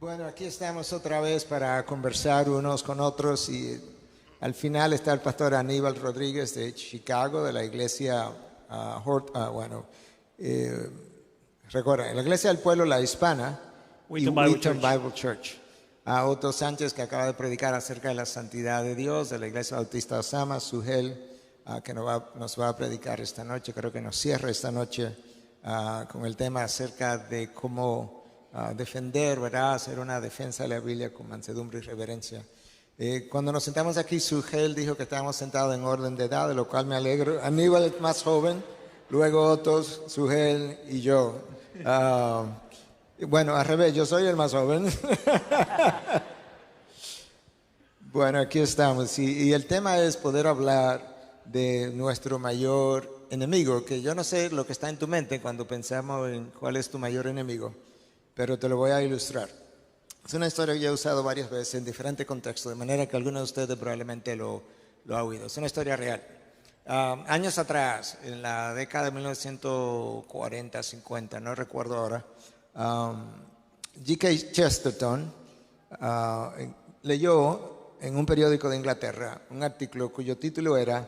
Bueno, aquí estamos otra vez para conversar unos con otros y al final está el pastor Aníbal Rodríguez de Chicago, de la iglesia, recuerden, la iglesia del pueblo, la hispana, Wheaton Bible Church. Otto Sánchez, que acaba de predicar acerca de la santidad de Dios, de la iglesia bautista Osama, Sugel, que nos va a predicar esta noche, creo que nos cierra esta noche con el tema acerca de cómo defender, ¿verdad? Hacer una defensa de la Biblia con mansedumbre y reverencia. Cuando nos sentamos aquí, Sugel dijo que estábamos sentados en orden de edad, de lo cual me alegro. Aníbal es más joven, luego Otto, Sugel y yo. Bueno, al revés, yo soy el más joven. Bueno, aquí estamos. Y el tema es poder hablar de nuestro mayor enemigo, que yo no sé lo que está en tu mente cuando pensamos en cuál es tu mayor enemigo, pero te lo voy a ilustrar. Es una historia que yo he usado varias veces en diferentes contextos, de manera que algunos de ustedes probablemente lo ha oído. Es una historia real. Años atrás, en la década de 1940, 50, no recuerdo ahora, G.K. Chesterton leyó en un periódico de Inglaterra un artículo cuyo título era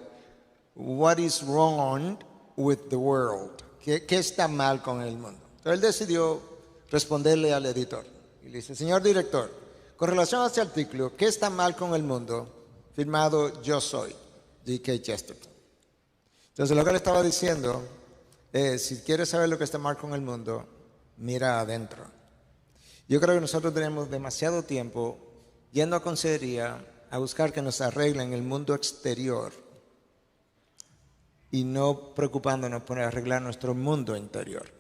What is wrong with the world? ¿Qué está mal con el mundo? Entonces él decidió responderle al editor y le dice: señor director, con relación a este artículo, ¿qué está mal con el mundo? Firmado Yo Soy, G.K. Chesterton. Entonces lo que le estaba diciendo es: si quieres saber lo que está mal con el mundo, mira adentro. Yo creo que nosotros tenemos demasiado tiempo yendo a consejería a buscar que nos arreglen el mundo exterior y no preocupándonos por arreglar nuestro mundo interior.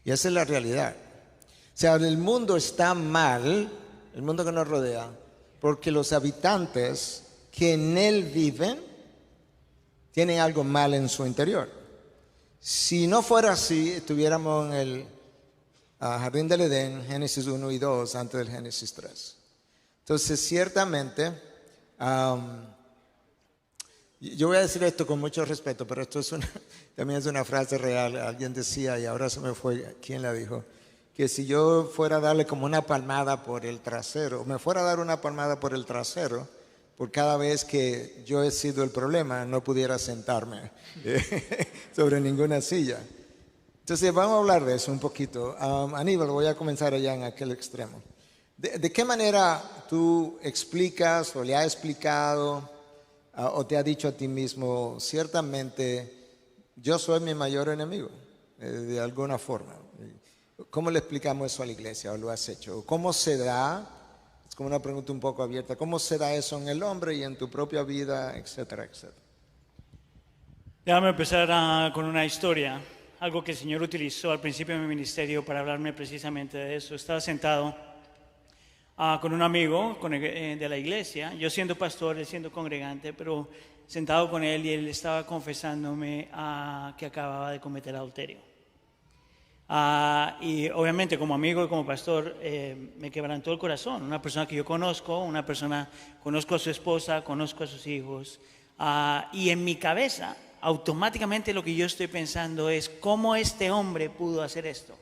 Y esa es la realidad. O sea, el mundo está mal, el mundo que nos rodea, porque los habitantes que en él viven tienen algo mal en su interior. Si no fuera así, estuviéramos en el Jardín del Edén, Génesis 1 y 2, antes del Génesis 3. Entonces, ciertamente, yo voy a decir esto con mucho respeto, pero esto también es una frase real. Alguien decía, y ahora se me fue, ¿quién la dijo? Que si yo fuera a darle como una palmada por el trasero, me fuera a dar una palmada por el trasero, por cada vez que yo he sido el problema, no pudiera sentarme sobre ninguna silla. Entonces vamos a hablar de eso un poquito. Aníbal, voy a comenzar allá en aquel extremo. ¿De qué manera tú explicas o le has explicado o te has dicho a ti mismo, ciertamente yo soy mi mayor enemigo, de alguna forma? ¿Cómo le explicamos eso a la iglesia o lo has hecho? ¿Cómo se da? Es como una pregunta un poco abierta. ¿Cómo se da eso en el hombre y en tu propia vida, etcétera, etcétera? Déjame empezar con una historia, algo que el Señor utilizó al principio de mi ministerio para hablarme precisamente de eso. Estaba sentado con un amigo de la iglesia, yo siendo pastor, él siendo congregante, pero sentado con él y él estaba confesándome que acababa de cometer adulterio. Y obviamente como amigo y como pastor me quebrantó el corazón. Una persona que yo conozco, conozco a su esposa, conozco a sus hijos, y en mi cabeza automáticamente lo que yo estoy pensando es cómo este hombre pudo hacer esto.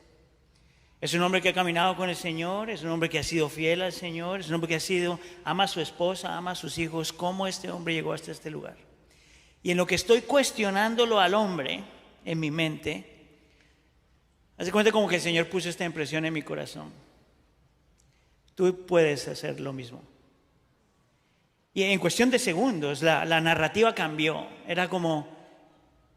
Es un hombre que ha caminado con el Señor, es un hombre que ha sido fiel al Señor, es un hombre que ama a su esposa, ama a sus hijos. ¿Cómo este hombre llegó hasta este lugar? Y en lo que estoy cuestionándolo al hombre en mi mente, hace cuenta como que el Señor puso esta impresión en mi corazón: tú puedes hacer lo mismo. Y en cuestión de segundos la narrativa cambió. Era como,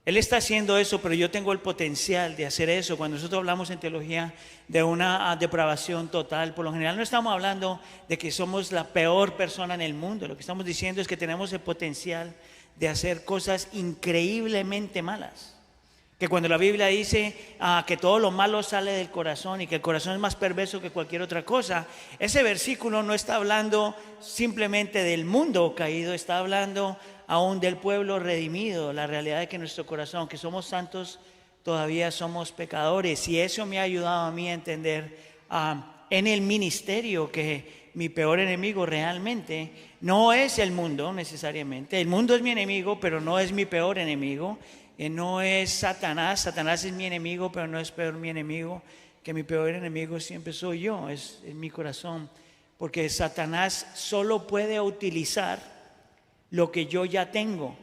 él está haciendo eso, pero yo tengo el potencial de hacer eso. Cuando nosotros hablamos en teología de una depravación total, por lo general no estamos hablando de que somos la peor persona en el mundo. Lo que estamos diciendo es que tenemos el potencial de hacer cosas increíblemente malas. Que cuando la Biblia dice que todo lo malo sale del corazón y que el corazón es más perverso que cualquier otra cosa, ese versículo no está hablando simplemente del mundo caído, está hablando aún del pueblo redimido. La realidad es que nuestro corazón, que somos santos, todavía somos pecadores. Y eso me ha ayudado a mí a entender en el ministerio que mi peor enemigo realmente no es el mundo necesariamente. El mundo es mi enemigo, pero no es mi peor enemigo. No es Satanás. Satanás es mi enemigo, pero no es peor mi enemigo. que mi peor enemigo siempre soy yo, es en mi corazón, porque Satanás solo puede utilizar lo que yo ya tengo.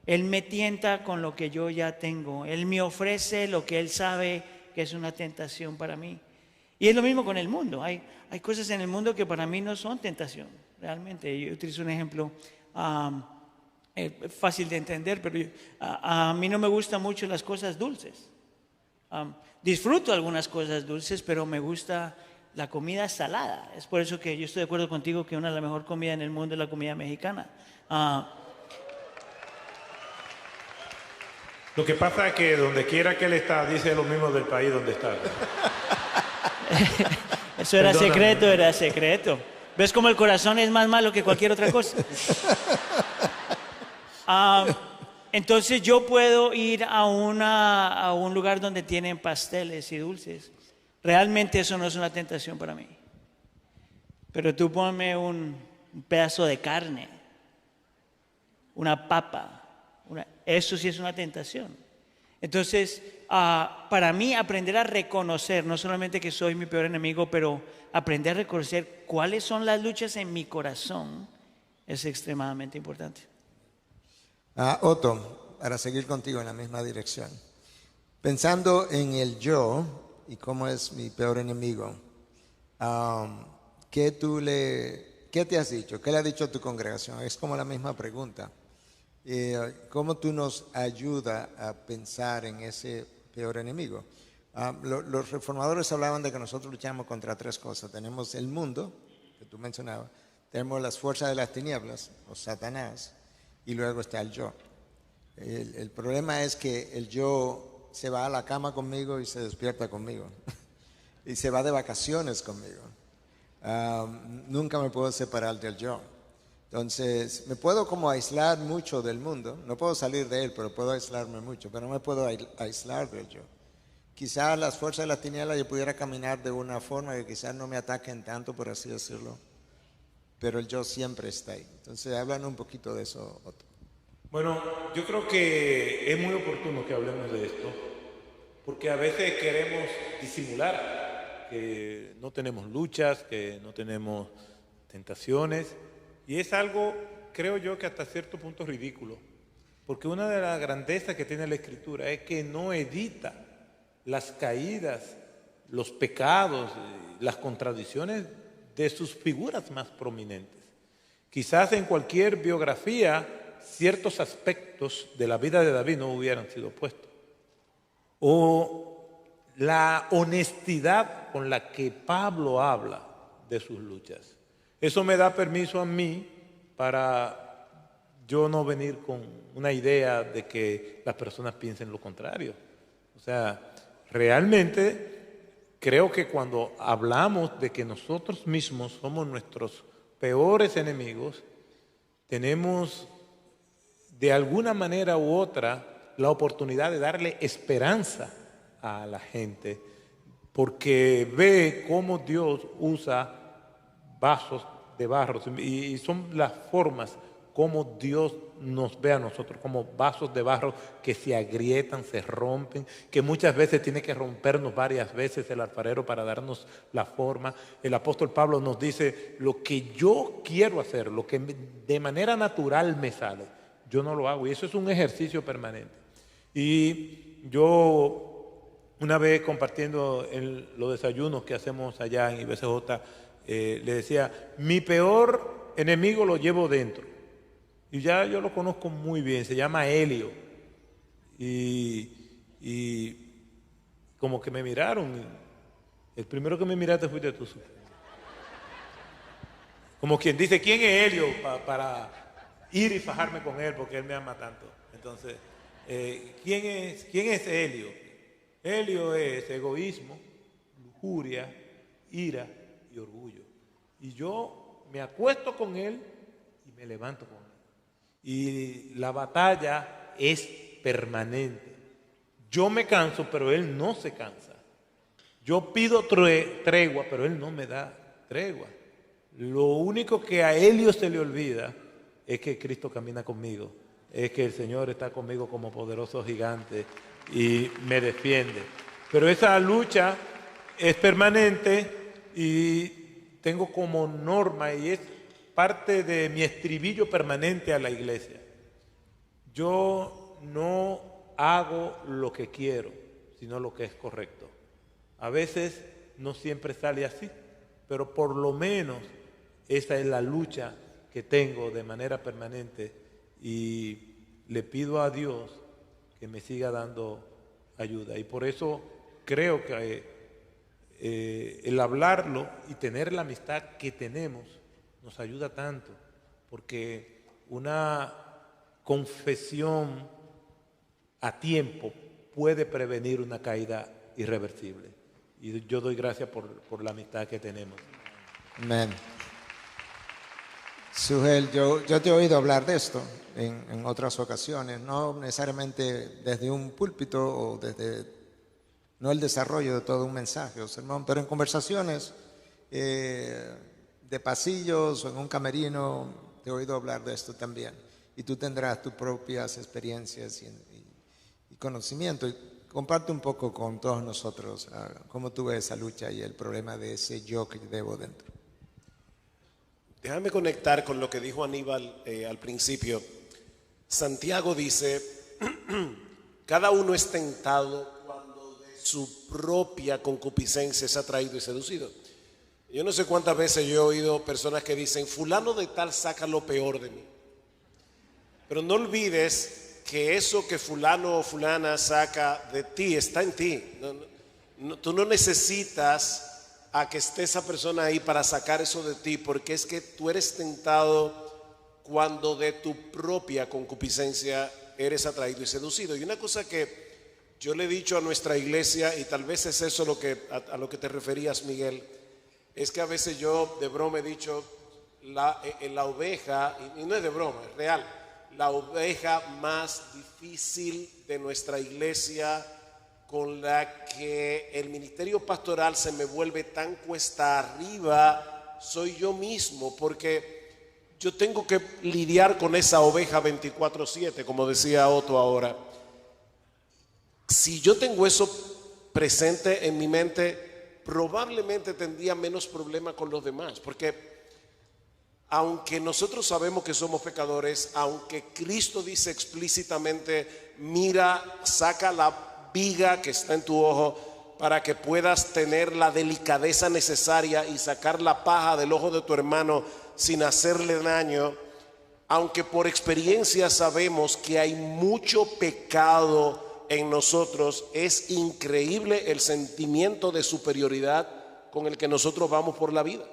Él me tienta con lo que yo ya tengo. Él me ofrece lo que él sabe que es una tentación para mí. Y es lo mismo con el mundo. Hay cosas en el mundo que para mí no son tentación, realmente. Yo utilizo un ejemplo fácil de entender, pero a mí no me gustan mucho las cosas dulces. Disfruto algunas cosas dulces, pero me gusta la comida salada. Es por eso que yo estoy de acuerdo contigo que una de las mejores comidas en el mundo es la comida mexicana. Lo que pasa es que donde quiera que él está, dice lo mismo del país donde está. Eso era secreto. ¿Ves cómo el corazón es más malo que cualquier otra cosa? Entonces yo puedo ir a un lugar donde tienen pasteles y dulces. Realmente eso no es una tentación para mí. Pero tú ponme un pedazo de carne, una papa, eso sí es una tentación. Entonces, para mí aprender a reconocer, no solamente que soy mi peor enemigo, pero aprender a reconocer cuáles son las luchas en mi corazón es extremadamente importante. Otto, para seguir contigo en la misma dirección. Pensando en el yo y cómo es mi peor enemigo, ¿qué te has dicho? ¿Qué le has dicho a tu congregación? Es como la misma pregunta. ¿Cómo tú nos ayudas a pensar en ese peor enemigo? Los reformadores hablaban de que nosotros luchamos contra tres cosas. Tenemos el mundo, que tú mencionabas, tenemos las fuerzas de las tinieblas, o Satanás, y luego está el yo. El problema es que el yo se va a la cama conmigo y se despierta conmigo, y se va de vacaciones conmigo. Nunca me puedo separar del yo. Entonces, me puedo como aislar mucho del mundo. No puedo salir de él, pero puedo aislarme mucho. Pero no me puedo aislar del yo. Quizás las fuerzas de la tiniebla yo pudiera caminar de una forma que quizás no me ataquen tanto, por así decirlo. Pero el yo siempre está ahí. Entonces, hablan un poquito de eso, Otto. Bueno, yo creo que es muy oportuno que hablemos de esto, porque a veces queremos disimular que no tenemos luchas, que no tenemos tentaciones. Y es algo, creo yo, que hasta cierto punto ridículo, porque una de las grandezas que tiene la Escritura es que no edita las caídas, los pecados, las contradicciones de sus figuras más prominentes. Quizás en cualquier biografía ciertos aspectos de la vida de David no hubieran sido puestos. O la honestidad con la que Pablo habla de sus luchas. Eso me da permiso a mí para yo no venir con una idea de que las personas piensen lo contrario. O sea, realmente creo que cuando hablamos de que nosotros mismos somos nuestros peores enemigos, tenemos de alguna manera u otra la oportunidad de darle esperanza a la gente, porque ve cómo Dios usa vasos de barro, y son las formas como Dios nos ve a nosotros, como vasos de barro que se agrietan, se rompen, que muchas veces tiene que rompernos varias veces el alfarero para darnos la forma. El apóstol Pablo nos dice, lo que yo quiero hacer, lo que de manera natural me sale, yo no lo hago, y eso es un ejercicio permanente. Y yo, una vez compartiendo en los desayunos que hacemos allá en IBCJ, le decía, mi peor enemigo lo llevo dentro. Y ya yo lo conozco muy bien, se llama Helio. Y como que me miraron. El primero que me miraste fuiste tú. Como quien dice, ¿quién es Helio? Para ir y fajarme con él, porque él me ama tanto. Entonces, ¿quién es Helio? Helio es egoísmo, lujuria, ira y orgullo. Y yo me acuesto con él y me levanto con él. Y la batalla es permanente. Yo me canso, pero él no se cansa. Yo pido tregua, pero él no me da tregua. Lo único que a Helio se le olvida es que Cristo camina conmigo, es que el Señor está conmigo como poderoso gigante y me defiende. Pero esa lucha es permanente y tengo como norma y es parte de mi estribillo permanente a la iglesia. Yo no hago lo que quiero, sino lo que es correcto. A veces no siempre sale así, pero por lo menos esa es la lucha que tengo de manera permanente y le pido a Dios que me siga dando ayuda. Y por eso creo que el hablarlo y tener la amistad que tenemos nos ayuda tanto, porque una confesión a tiempo puede prevenir una caída irreversible. Y yo doy gracias por la amistad que tenemos. Amén. Sujel, yo te he oído hablar de esto en otras ocasiones, no necesariamente desde un púlpito o desde, no el desarrollo de todo un mensaje o sermón, pero en conversaciones de pasillos o en un camerino, te he oído hablar de esto también. Y tú tendrás tus propias experiencias y conocimiento. Y comparte un poco con todos nosotros cómo tú ves esa lucha y el problema de ese yo que llevo dentro. Déjame conectar con lo que dijo Aníbal al principio. Santiago dice, cada uno es tentado cuando de su propia concupiscencia es atraído y seducido. Yo no sé cuántas veces yo he oído personas que dicen, fulano de tal saca lo peor de mí. Pero no olvides que eso que fulano o fulana saca de ti está en ti. Tú no necesitas a que esté esa persona ahí para sacar eso de ti, porque es que tú eres tentado cuando de tu propia concupiscencia eres atraído y seducido. Y una cosa que yo le he dicho a nuestra iglesia, y tal vez es eso a lo que te referías, Miguel, es que a veces yo de broma he dicho, la oveja, y no es de broma, es real, la oveja más difícil de nuestra iglesia, con la que el ministerio pastoral se me vuelve tan cuesta arriba, soy yo mismo, porque yo tengo que lidiar con esa oveja 24/7, como decía Otto ahora. Si yo tengo eso presente en mi mente, probablemente tendría menos problema con los demás, porque aunque nosotros sabemos que somos pecadores, aunque Cristo dice explícitamente, mira, saca la viga que está en tu ojo para que puedas tener la delicadeza necesaria y sacar la paja del ojo de tu hermano sin hacerle daño, aunque por experiencia sabemos que hay mucho pecado en nosotros, es increíble el sentimiento de superioridad con el que nosotros vamos por la vida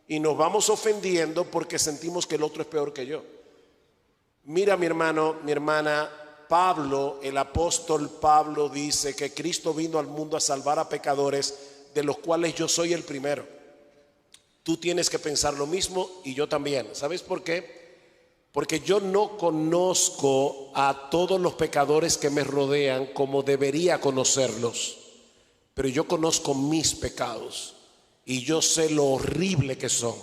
y nos vamos ofendiendo porque sentimos que el otro es peor que yo. Mira, mi hermano, mi hermana, Pablo, el apóstol Pablo dice que Cristo vino al mundo a salvar a pecadores, de los cuales yo soy el primero. Tú tienes que pensar lo mismo y yo también. ¿Sabes por qué? Porque yo no conozco a todos los pecadores que me rodean como debería conocerlos, pero yo conozco mis pecados y yo sé lo horrible que son.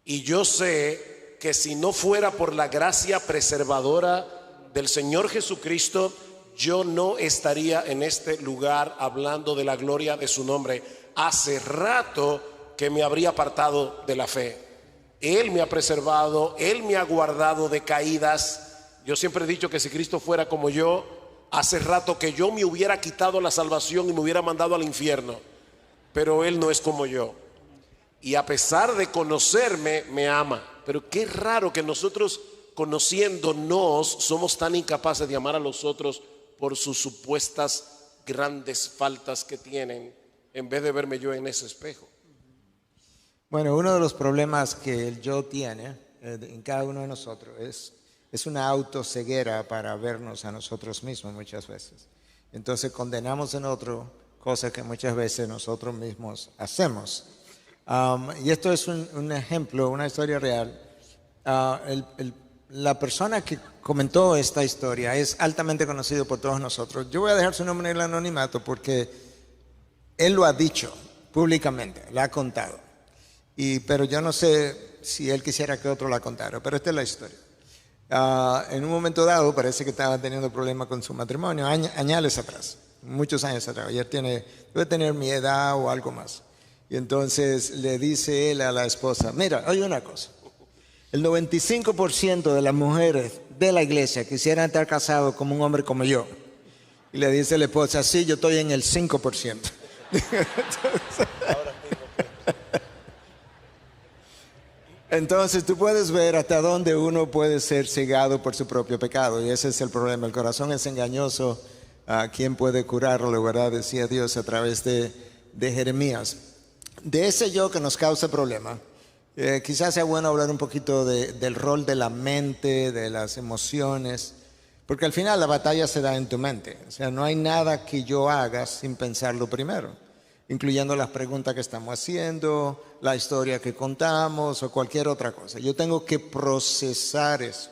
Y yo sé que si no fuera por la gracia preservadora del Señor Jesucristo, yo no estaría en este lugar hablando de la gloria de su nombre. Hace rato que me habría apartado de la fe. Él me ha preservado, Él me ha guardado de caídas. Yo siempre he dicho que si Cristo fuera como yo, hace rato que yo me hubiera quitado la salvación y me hubiera mandado al infierno. Pero Él no es como yo. Y a pesar de conocerme, me ama. Pero qué raro que nosotros, conociéndonos, somos tan incapaces de amar a los otros por sus supuestas grandes faltas que tienen, en vez de verme yo en ese espejo. Bueno, uno de los problemas que el yo tiene en cada uno de nosotros es una autoceguera para vernos a nosotros mismos muchas veces. Entonces condenamos en otro cosas que muchas veces nosotros mismos hacemos. Y esto es un ejemplo, una historia real. La persona que comentó esta historia es altamente conocido por todos nosotros. Yo voy a dejar su nombre en el anonimato porque él lo ha dicho públicamente, la ha contado. Pero yo no sé si él quisiera que otro la contara, pero esta es la historia. En un momento dado parece que estaba teniendo problemas con su matrimonio, años atrás. muchos años atrás. Debe tener mi edad o algo más. Y entonces le dice él a la esposa, mira, oye una cosa, el 95% de las mujeres de la iglesia quisieran estar casados como un hombre como yo. Y le dice la esposa, sí, yo estoy en el 5%. Entonces tú puedes ver hasta dónde uno puede ser cegado por su propio pecado. Y ese es el problema. El corazón es engañoso. ¿Quién puede curarlo? ¿Verdad? Decía Dios a través de Jeremías. De ese yo que nos causa problema. Quizás sea bueno hablar un poquito del rol de la mente, de las emociones. Porque al final la batalla se da en tu mente. O sea, no hay nada que yo haga sin pensarlo primero, incluyendo las preguntas que estamos haciendo, la historia que contamos o cualquier otra cosa. Yo tengo que procesar eso.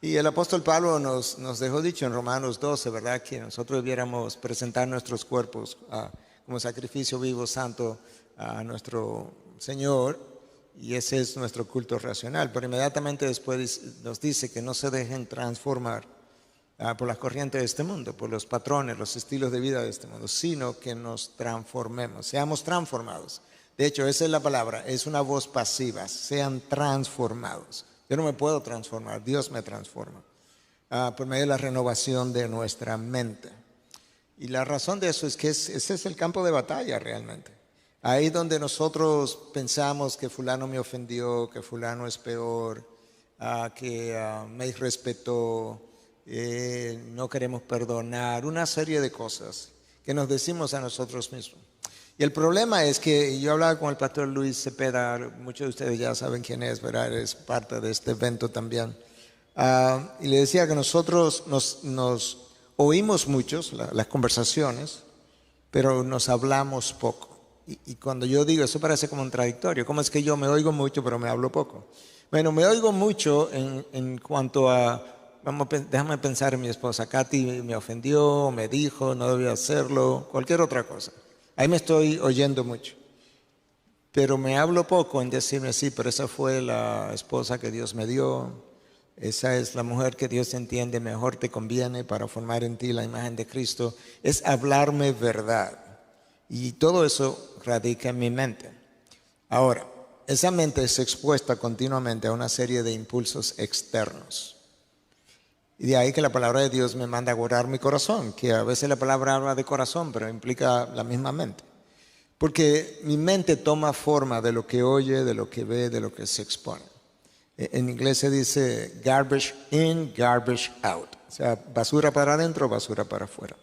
Y el apóstol Pablo nos dejó dicho en Romanos 12, ¿verdad? Que nosotros debiéramos presentar nuestros cuerpos como sacrificio vivo, santo a nuestro Señor. Y ese es nuestro culto racional. Pero inmediatamente después nos dice que no se dejen transformar por las corrientes de este mundo, por los patrones, los estilos de vida de este mundo, sino que nos transformemos, seamos transformados. De hecho, esa es la palabra, es una voz pasiva, sean transformados. Yo no me puedo transformar, Dios me transforma por medio de la renovación de nuestra mente. Y la razón de eso es que ese es el campo de batalla realmente. Ahí donde nosotros pensamos que fulano me ofendió, que fulano es peor, que me irrespetó, no queremos perdonar, una serie de cosas que nos decimos a nosotros mismos. Y el problema es que yo hablaba con el pastor Luis Cepeda, muchos de ustedes ya saben quién es, ¿verdad? Es parte de este evento también. Y le decía que nosotros nos oímos muchos las conversaciones, pero nos hablamos poco. Y cuando yo digo, eso parece como contradictorio. ¿Cómo es que yo me oigo mucho, pero me hablo poco? Bueno, me oigo mucho en cuanto a... déjame pensar en mi esposa. Katy me ofendió, me dijo, no debía hacerlo, cualquier otra cosa. Ahí me estoy oyendo mucho. Pero me hablo poco en decirme, sí, pero esa fue la esposa que Dios me dio. Esa es la mujer que Dios entiende mejor te conviene para formar en ti la imagen de Cristo. Es hablarme verdad. Y todo eso radica en mi mente. Ahora, esa mente es expuesta continuamente a una serie de impulsos externos. Y de ahí que la palabra de Dios me manda a guardar mi corazón, que a veces la palabra habla de corazón, pero implica la misma mente. Porque mi mente toma forma de lo que oye, de lo que ve, de lo que se expone. En inglés se dice garbage in, garbage out. O sea, basura para adentro, basura para afuera.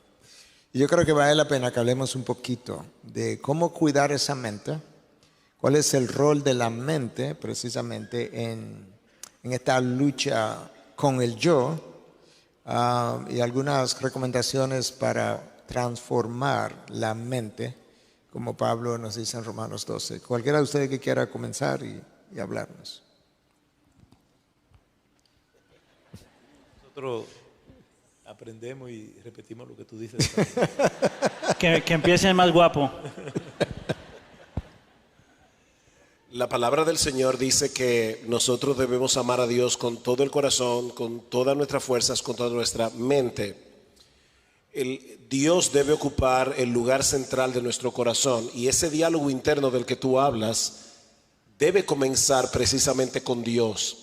Y yo creo que vale la pena que hablemos un poquito de cómo cuidar esa mente, cuál es el rol de la mente precisamente en esta lucha con el yo, y algunas recomendaciones para transformar la mente, como Pablo nos dice en Romanos 12. Cualquiera de ustedes que quiera comenzar y hablarnos. Nosotros aprendemos y repetimos lo que tú dices. Que empiece el más guapo. La palabra del Señor dice que nosotros debemos amar a Dios con todo el corazón, con todas nuestras fuerzas, con toda nuestra mente. Dios debe ocupar el lugar central de nuestro corazón, y ese diálogo interno del que tú hablas debe comenzar precisamente con Dios.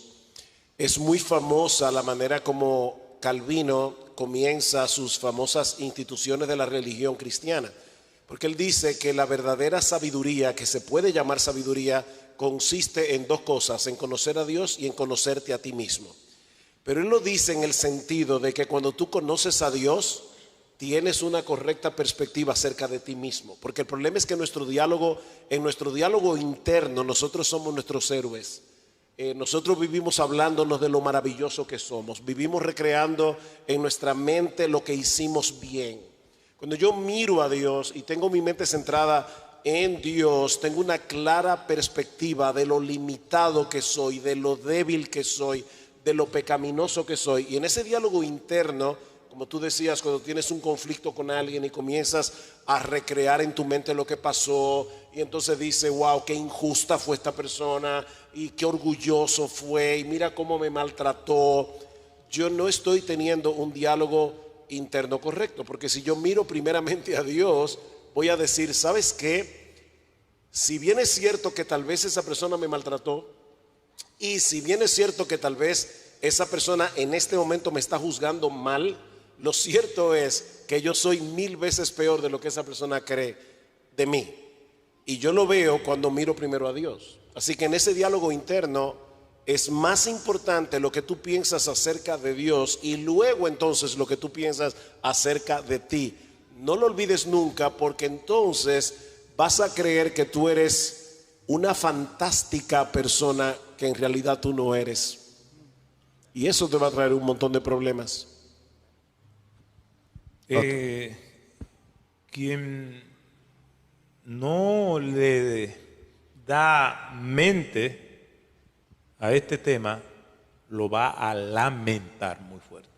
Es muy famosa la manera como Calvino comienza sus famosas instituciones de la religión cristiana, porque él dice que la verdadera sabiduría, que se puede llamar sabiduría, consiste en dos cosas: en conocer a Dios y en conocerte a ti mismo. Pero él lo dice en el sentido de que cuando tú conoces a Dios, tienes una correcta perspectiva acerca de ti mismo. Porque el problema es que en nuestro diálogo interno, nosotros somos nuestros héroes. Nosotros vivimos hablándonos de lo maravilloso que somos. Vivimos recreando en nuestra mente lo que hicimos bien. Cuando yo miro a Dios y tengo mi mente centrada en Dios, tengo una clara perspectiva de lo limitado que soy, de lo débil que soy, de lo pecaminoso que soy. Y en ese diálogo interno, como tú decías, cuando tienes un conflicto con alguien y comienzas a recrear en tu mente lo que pasó, y entonces dices, wow, qué injusta fue esta persona y qué orgulloso fue y mira cómo me maltrató. Yo no estoy teniendo un diálogo interno correcto. Porque si yo miro primeramente a Dios, voy a decir, ¿sabes qué? Si bien es cierto que tal vez esa persona me maltrató, y si bien es cierto que tal vez esa persona en este momento me está juzgando mal, lo cierto es que yo soy 1000 veces peor de lo que esa persona cree de mí. Y yo lo veo cuando miro primero a Dios. Así que en ese diálogo interno es más importante lo que tú piensas acerca de Dios y luego entonces lo que tú piensas acerca de ti. No lo olvides nunca, porque entonces vas a creer que tú eres una fantástica persona que en realidad tú no eres. Y eso te va a traer un montón de problemas. Quien no le da mente a este tema lo va a lamentar muy fuerte.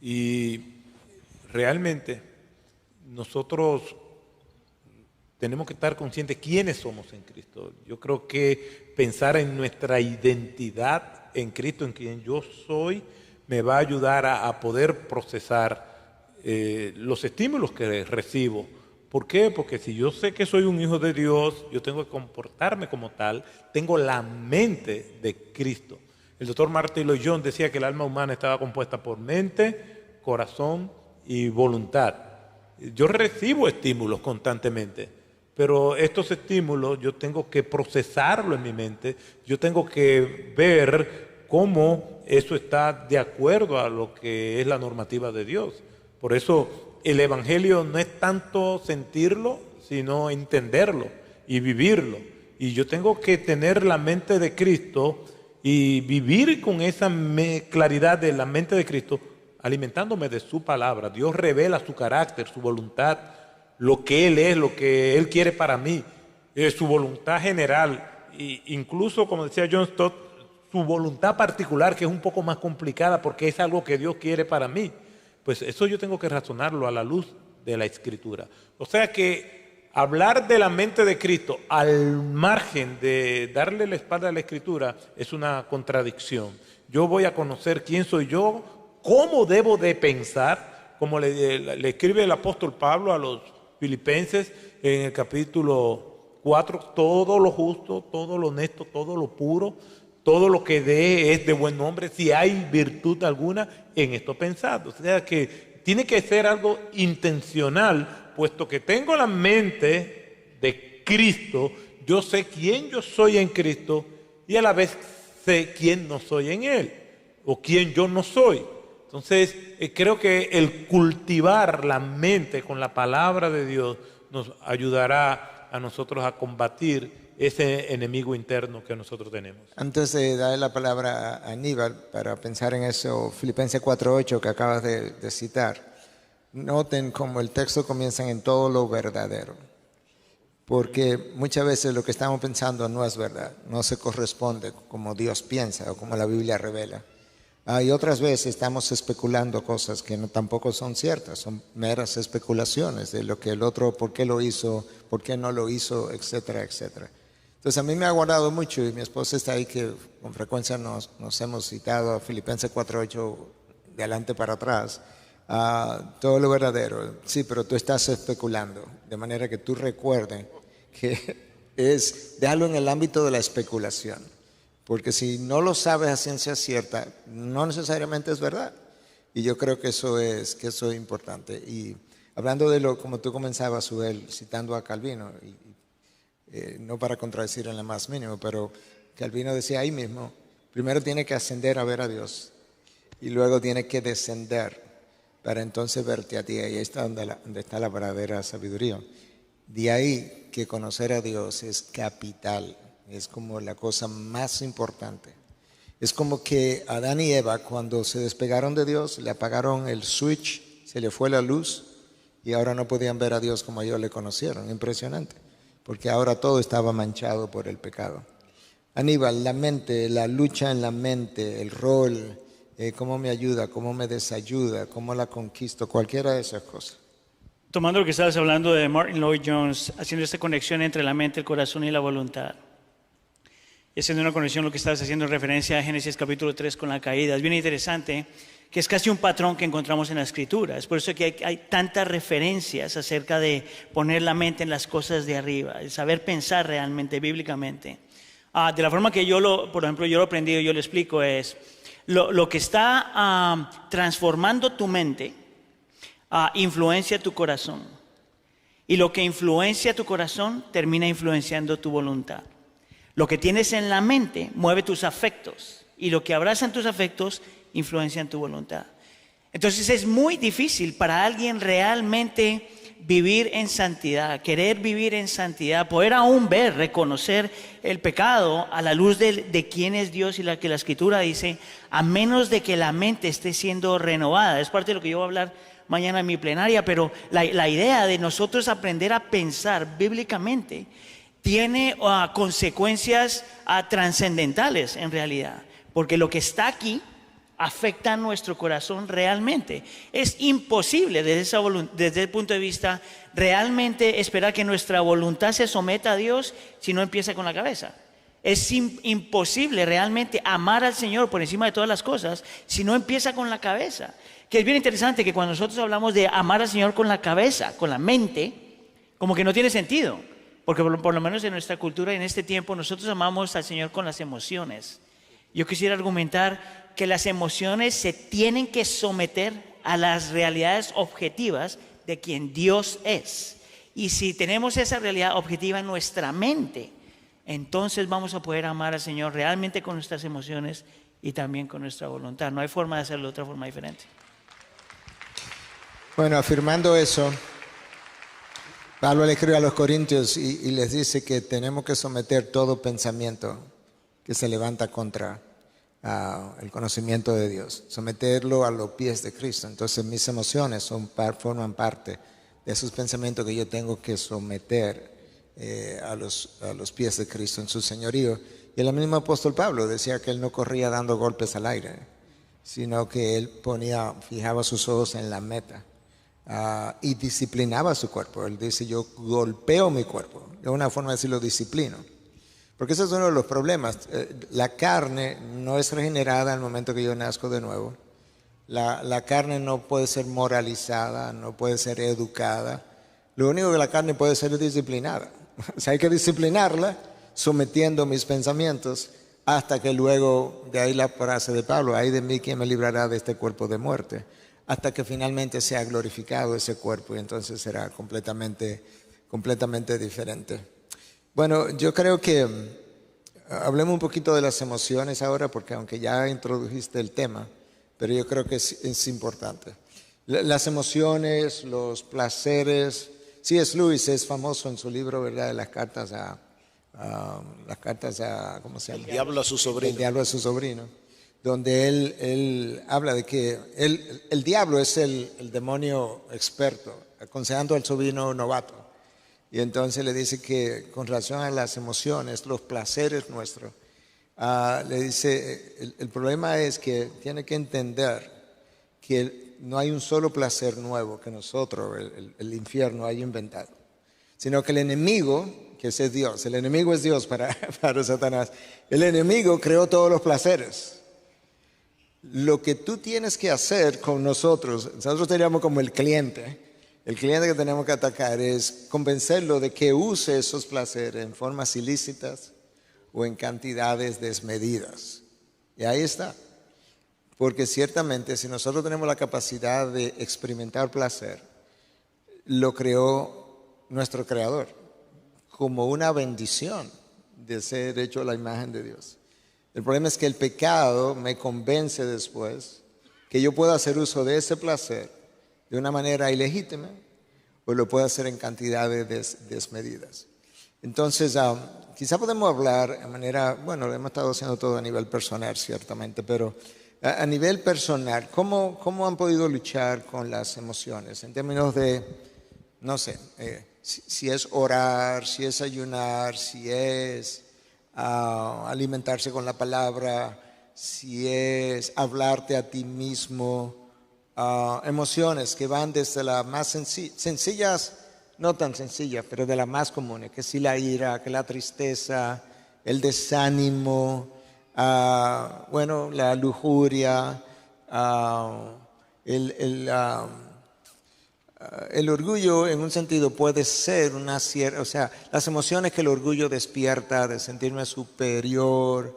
Y realmente nosotros tenemos que estar conscientes de quiénes somos en Cristo. Yo creo que pensar en nuestra identidad en Cristo, en quien yo soy, me va a ayudar a poder procesar los estímulos que recibo. ¿Por qué? Porque si yo sé que soy un hijo de Dios, yo tengo que comportarme como tal, tengo la mente de Cristo. El doctor Martin Lloyd Jones decía que el alma humana estaba compuesta por mente, corazón y voluntad. Yo recibo estímulos constantemente, pero estos estímulos yo tengo que procesarlo en mi mente, yo tengo que ver cómo eso está de acuerdo a lo que es la normativa de Dios. Por eso el Evangelio no es tanto sentirlo, sino entenderlo y vivirlo. Y yo tengo que tener la mente de Cristo y vivir con esa claridad de la mente de Cristo, alimentándome de su palabra. Dios revela su carácter, su voluntad, lo que Él es, lo que Él quiere para mí, su voluntad general. E incluso, como decía John Stott, su voluntad particular, que es un poco más complicada porque es algo que Dios quiere para mí. Pues eso yo tengo que razonarlo a la luz de la Escritura. O sea que hablar de la mente de Cristo al margen de darle la espalda a la Escritura es una contradicción. Yo voy a conocer quién soy yo, cómo debo de pensar, como le escribe el apóstol Pablo a los filipenses en el capítulo 4, todo lo justo, todo lo honesto, todo lo puro, todo lo que dé es de buen nombre, si hay virtud alguna, en esto pensad. O sea que tiene que ser algo intencional, puesto que tengo la mente de Cristo, yo sé quién yo soy en Cristo y a la vez sé quién no soy en Él, o quién yo no soy. Entonces, creo que el cultivar la mente con la palabra de Dios nos ayudará a nosotros a combatir ese enemigo interno que nosotros tenemos. Antes de darle la palabra a Aníbal para pensar en eso, Filipenses 4:8 que acabas de citar, noten cómo el texto comienza en todo lo verdadero, porque muchas veces lo que estamos pensando no es verdad, no se corresponde como Dios piensa o como la Biblia revela. Y otras veces estamos especulando cosas que tampoco son ciertas, son meras especulaciones de lo que el otro, por qué lo hizo, por qué no lo hizo, etcétera, etcétera. Entonces a mí me ha guardado mucho y mi esposa está ahí que con frecuencia nos hemos citado a Filipenses 4:8 de adelante para atrás, todo lo verdadero. Sí, pero tú estás especulando, de manera que tú recuerdes que es dejarlo en el ámbito de la especulación. Porque si no lo sabes a ciencia cierta, no necesariamente es verdad. Y yo creo que eso es importante. Y hablando de lo, como tú comenzabas, Suel, citando a Calvino, no para contradecir en lo más mínimo, pero Calvino decía ahí mismo, primero tiene que ascender a ver a Dios y luego tiene que descender para entonces verte a ti. Y ahí está donde está la verdadera sabiduría. De ahí que conocer a Dios es capital. Es como la cosa más importante. Es como que Adán y Eva, cuando se despegaron de Dios, le apagaron el switch, se le fue la luz y ahora no podían ver a Dios como ellos le conocieron. Impresionante, porque ahora todo estaba manchado por el pecado. Aníbal, la mente, la lucha en la mente, el rol, cómo me ayuda, cómo me desayuda, cómo la conquisto, cualquiera de esas cosas. Tomando lo que estabas hablando de Martin Lloyd Jones, haciendo esta conexión entre la mente, el corazón y la voluntad. Y haciendo una conexión lo que estabas haciendo en referencia a Génesis capítulo 3 con la caída. Es bien interesante que es casi un patrón que encontramos en la Escritura. Es por eso que hay tantas referencias acerca de poner la mente en las cosas de arriba, el saber pensar realmente, bíblicamente. De la forma que por ejemplo, yo lo he aprendido, yo lo explico, es lo que está transformando tu mente, influencia tu corazón. Y lo que influencia tu corazón termina influenciando tu voluntad. Lo que tienes en la mente mueve tus afectos. Y lo que abrazan tus afectos influencian tu voluntad. Entonces es muy difícil para alguien realmente vivir en santidad, querer vivir en santidad, poder aún ver, reconocer el pecado a la luz de quién es Dios y la que la Escritura dice, a menos de que la mente esté siendo renovada. Es parte de lo que yo voy a hablar mañana en mi plenaria, pero la idea de nosotros aprender a pensar bíblicamente tiene consecuencias trascendentales en realidad, porque lo que está aquí afecta a nuestro corazón realmente. Es imposible desde el punto de vista realmente esperar que nuestra voluntad se someta a Dios si no empieza con la cabeza. Es imposible realmente amar al Señor por encima de todas las cosas si no empieza con la cabeza. Que es bien interesante que cuando nosotros hablamos de amar al Señor con la cabeza, con la mente, como que no tiene sentido. Porque por lo menos en nuestra cultura y en este tiempo nosotros amamos al Señor con las emociones. Yo quisiera argumentar que las emociones se tienen que someter a las realidades objetivas de quien Dios es. Y si tenemos esa realidad objetiva en nuestra mente, entonces vamos a poder amar al Señor realmente con nuestras emociones y también con nuestra voluntad. No hay forma de hacerlo de otra forma diferente. Bueno, afirmando eso, Pablo le escribe a los Corintios y les dice que tenemos que someter todo pensamiento que se levanta contra el conocimiento de Dios, someterlo a los pies de Cristo. Entonces mis emociones forman parte de esos pensamientos que yo tengo que someter a los pies de Cristo en su señorío. Y el mismo apóstol Pablo decía que él no corría dando golpes al aire, sino que él fijaba sus ojos en la meta y disciplinaba su cuerpo. Él dice, yo golpeo mi cuerpo, de una forma de decirlo, disciplino. Porque ese es uno de los problemas. La carne no es regenerada al momento que yo nazco de nuevo. La carne no puede ser moralizada, no puede ser educada. Lo único que la carne puede ser es disciplinada. O sea, hay que disciplinarla sometiendo mis pensamientos hasta que luego, de ahí la frase de Pablo, ay de mí, ¿quién me librará de este cuerpo de muerte? Hasta que finalmente sea glorificado ese cuerpo y entonces será completamente diferente. Bueno, yo creo que hablemos un poquito de las emociones ahora, porque aunque ya introdujiste el tema, pero yo creo que es importante. Las emociones, los placeres. C.S. Lewis es famoso en su libro, ¿verdad?, de las cartas a ¿cómo se llama? El diablo a su sobrino. El diablo a su sobrino, donde él habla de que el diablo es el demonio experto, aconsejando al sobrino novato. Y entonces le dice que con relación a las emociones, los placeres nuestros, le dice, el problema es que tiene que entender que no hay un solo placer nuevo que nosotros, el infierno, haya inventado, sino que el enemigo, que ese es Dios, el enemigo es Dios para Satanás, el enemigo creó todos los placeres. Lo que tú tienes que hacer con nosotros seríamos como el cliente. El cliente que tenemos que atacar es convencerlo de que use esos placeres en formas ilícitas o en cantidades desmedidas. Y ahí está. Porque ciertamente si nosotros tenemos la capacidad de experimentar placer, lo creó nuestro Creador como una bendición de ser hecho a la imagen de Dios. El problema es que el pecado me convence después que yo puedo hacer uso de ese placer de una manera ilegítima o lo puedo hacer en cantidades desmedidas. Entonces, quizá podemos hablar de manera, bueno, lo hemos estado haciendo todo a nivel personal ciertamente, pero a nivel personal, ¿cómo han podido luchar con las emociones? En términos de, no sé, si es orar, si es ayunar, si es alimentarse con la palabra, si es hablarte a ti mismo, emociones que van desde las más sencillas, no tan sencillas, pero de las más comunes, que si la ira, que la tristeza, el desánimo, bueno, la lujuria, el orgullo en un sentido puede ser o sea, las emociones que el orgullo despierta de sentirme superior,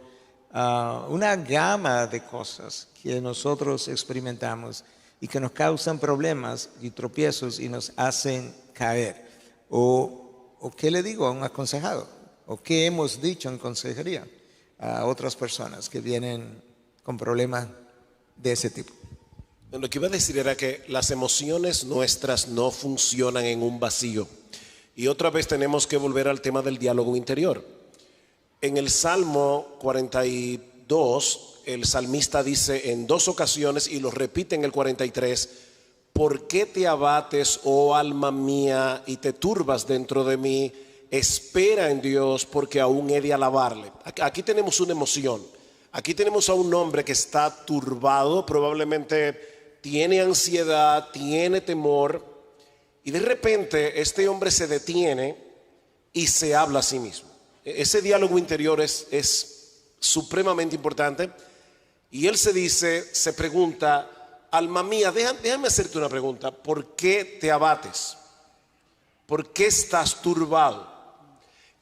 una gama de cosas que nosotros experimentamos y que nos causan problemas y tropiezos y nos hacen caer. O ¿qué le digo a un aconsejado? ¿O qué hemos dicho en consejería a otras personas que vienen con problemas de ese tipo? Lo que iba a decir era que las emociones nuestras no funcionan en un vacío. Y otra vez tenemos que volver al tema del diálogo interior. En el Salmo 42, el salmista dice en 2 ocasiones, y lo repite en el 43, ¿por qué te abates, oh alma mía, y te turbas dentro de mí? Espera en Dios, porque aún he de alabarle. Aquí tenemos una emoción. Aquí tenemos a un hombre que está turbado, probablemente tiene ansiedad, tiene temor, y de repente este hombre se detiene y se habla a sí mismo. Ese diálogo interior es supremamente importante. Y él se pregunta, alma mía, déjame hacerte una pregunta. ¿Por qué te abates? ¿Por qué estás turbado?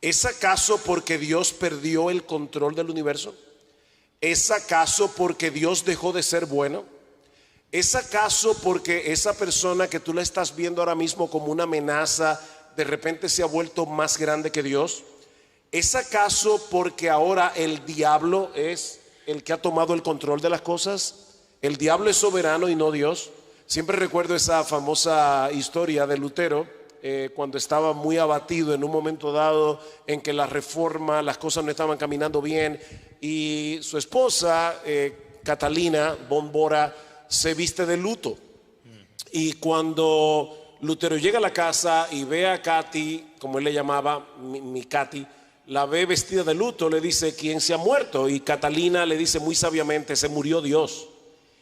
¿Es acaso porque Dios perdió el control del universo? ¿Es acaso porque Dios dejó de ser bueno? ¿Es acaso porque esa persona que tú la estás viendo ahora mismo como una amenaza de repente se ha vuelto más grande que Dios? ¿Es acaso porque ahora el diablo es el que ha tomado el control de las cosas? ¿El diablo es soberano y no Dios? Siempre recuerdo esa famosa historia de Lutero, cuando estaba muy abatido en un momento dado en que la reforma, las cosas no estaban caminando bien, y su esposa, Catalina von Bora, se viste de luto. Y cuando Lutero llega a la casa y ve a Katy, como él le llamaba, mi Katy, la ve vestida de luto, le dice, ¿quién se ha muerto? Y Catalina le dice muy sabiamente, se murió Dios.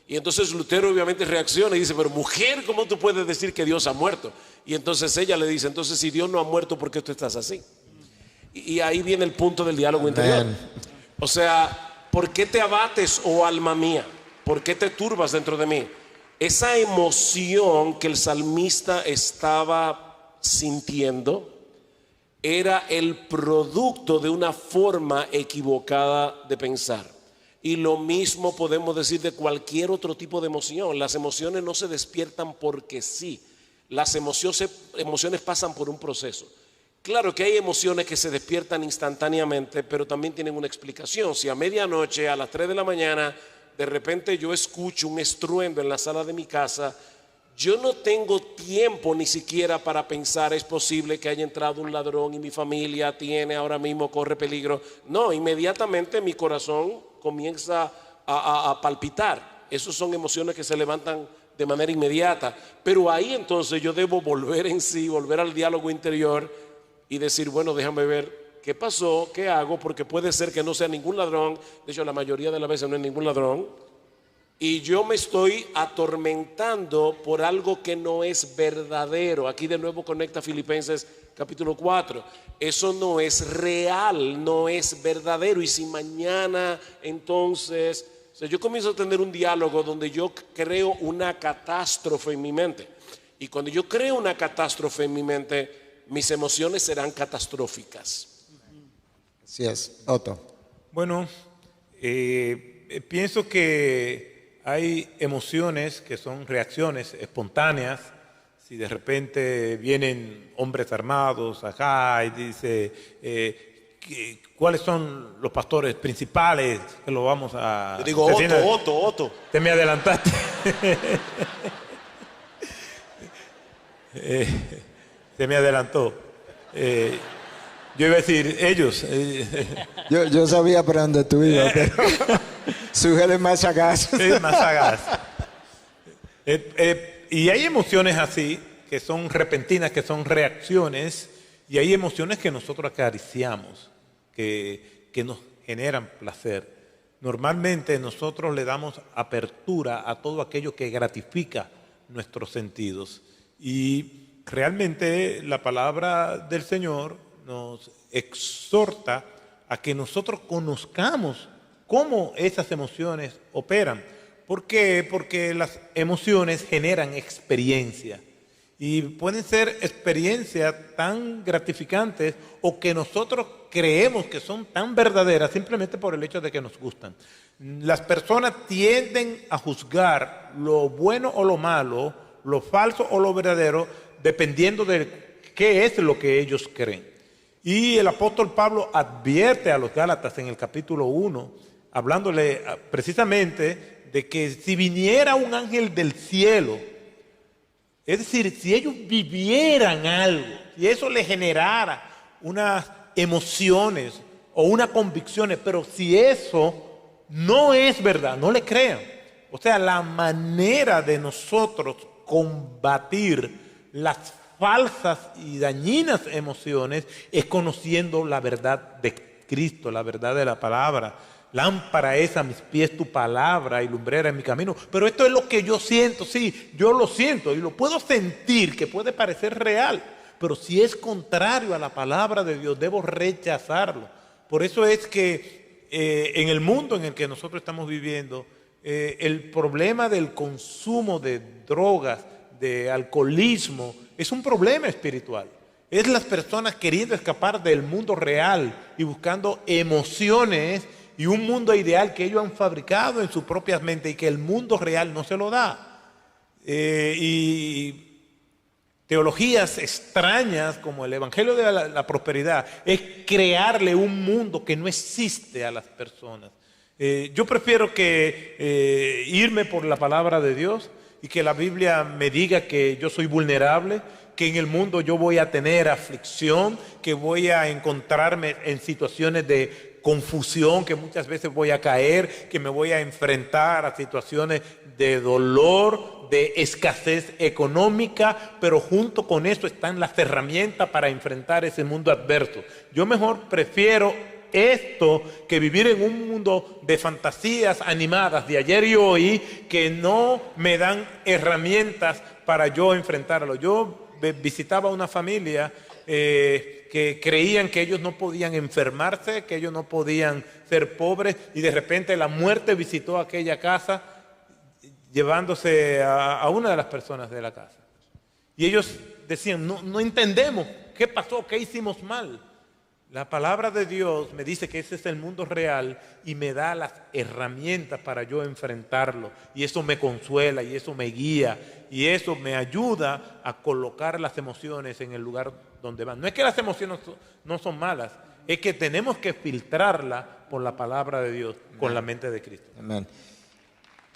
Y entonces Lutero obviamente reacciona y dice, pero mujer, ¿cómo tú puedes decir que Dios ha muerto? Y entonces ella le dice, entonces si Dios no ha muerto, ¿por qué tú estás así? Y ahí viene el punto del diálogo interior. O sea, ¿por qué te abates, oh alma mía? ¿Por qué te turbas dentro de mí? Esa emoción que el salmista estaba sintiendo era el producto de una forma equivocada de pensar. Y lo mismo podemos decir de cualquier otro tipo de emoción. Las emociones no se despiertan porque sí. Las emociones pasan por un proceso. Claro que hay emociones que se despiertan instantáneamente, pero también tienen una explicación. Si a medianoche, a las 3 de la mañana, de repente yo escucho un estruendo en la sala de mi casa, yo no tengo tiempo ni siquiera para pensar, es posible que haya entrado un ladrón y mi familia ahora mismo corre peligro. No, inmediatamente mi corazón comienza a palpitar. Esas son emociones que se levantan de manera inmediata. Pero ahí entonces yo debo volver en sí, volver al diálogo interior y decir, bueno, déjame ver qué pasó, qué hago, porque puede ser que no sea ningún ladrón. De hecho, la mayoría de las veces no es ningún ladrón. Y yo me estoy atormentando por algo que no es verdadero. Aquí de nuevo conecta Filipenses capítulo 4. Eso no es real, no es verdadero. Y si mañana entonces, o sea, yo comienzo a tener un diálogo donde yo creo una catástrofe en mi mente. Y cuando yo creo una catástrofe en mi mente, mis emociones serán catastróficas. Así es. Otto. Bueno, pienso que hay emociones que son reacciones espontáneas. Si de repente vienen hombres armados acá y dice, ¿cuáles son los pastores principales que lo vamos a...? Yo digo, Otto. Te me adelantaste. Se me adelantó. Yo iba a decir, ellos. Yo sabía para dónde tú ibas, pero Sugel es más sagaz. Es más sagaz. Y hay emociones así, que son repentinas, que son reacciones, y hay emociones que nosotros acariciamos, que nos generan placer. Normalmente nosotros le damos apertura a todo aquello que gratifica nuestros sentidos. Y realmente la palabra del Señor nos exhorta a que nosotros conozcamos cómo esas emociones operan. ¿Por qué? Porque las emociones generan experiencia. Y pueden ser experiencias tan gratificantes o que nosotros creemos que son tan verdaderas simplemente por el hecho de que nos gustan. Las personas tienden a juzgar lo bueno o lo malo, lo falso o lo verdadero, dependiendo de qué es lo que ellos creen. Y el apóstol Pablo advierte a los Gálatas en el capítulo 1, hablándole precisamente de que si viniera un ángel del cielo, es decir, si ellos vivieran algo, si eso les generara unas emociones o unas convicciones, pero si eso no es verdad, no le crean. O sea, la manera de nosotros combatir las falsas y dañinas emociones es conociendo la verdad de Cristo, la verdad de la palabra. Lámpara es a mis pies tu palabra y lumbrera en mi camino. Pero esto es lo que yo siento, sí, yo lo siento y lo puedo sentir, que puede parecer real. Pero si es contrario a la palabra de Dios, debo rechazarlo. Por eso es que en el mundo en el que nosotros estamos viviendo, el problema del consumo de drogas, de alcoholismo, es un problema espiritual. Es las personas queriendo escapar del mundo real y buscando emociones y un mundo ideal que ellos han fabricado en sus propias mentes y que el mundo real no se lo da. Y teologías extrañas como el Evangelio de la Prosperidad es crearle un mundo que no existe a las personas. Yo prefiero que irme por la palabra de Dios y que la Biblia me diga que yo soy vulnerable, que en el mundo yo voy a tener aflicción, que voy a encontrarme en situaciones de confusión, que muchas veces voy a caer, que me voy a enfrentar a situaciones de dolor, de escasez económica, pero junto con eso están las herramientas para enfrentar ese mundo adverso. Yo mejor prefiero esto que vivir en un mundo de fantasías animadas de ayer y hoy que no me dan herramientas para yo enfrentarlo. Yo visitaba una familia que creían que ellos no podían enfermarse, que ellos no podían ser pobres, y de repente la muerte visitó aquella casa llevándose a una de las personas de la casa. Y ellos decían, no entendemos, ¿qué pasó? ¿Qué hicimos mal? La palabra de Dios me dice que ese es el mundo real y me da las herramientas para yo enfrentarlo. Y eso me consuela y eso me guía y eso me ayuda a colocar las emociones en el lugar donde van. No es que las emociones no son malas, es que tenemos que filtrarlas por la palabra de Dios, con la mente de Cristo. Amén.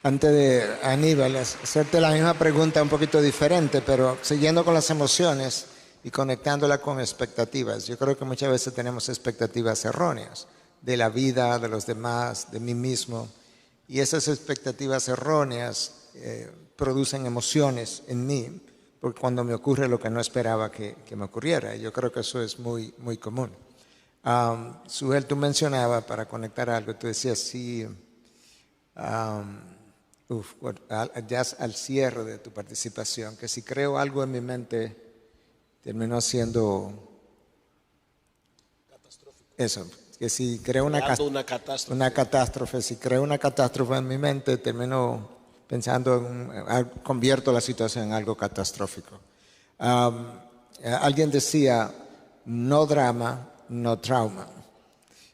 Antes de Aníbal, hacerte la misma pregunta un poquito diferente, pero siguiendo con las emociones y conectándola con expectativas. Yo creo que muchas veces tenemos expectativas erróneas de la vida, de los demás, de mí mismo. Y esas expectativas erróneas producen emociones en mí, porque cuando me ocurre lo que no esperaba que me ocurriera. Yo creo que eso es muy, muy común. Sujel, tú mencionabas, para conectar algo, tú decías, sí, ya al cierre de tu participación, que si creo algo en mi mente, terminó siendo eso, que si creo una catástrofe, si creo una catástrofe en mi mente, termino pensando, convierto la situación en algo catastrófico. Alguien decía, no drama, no trauma.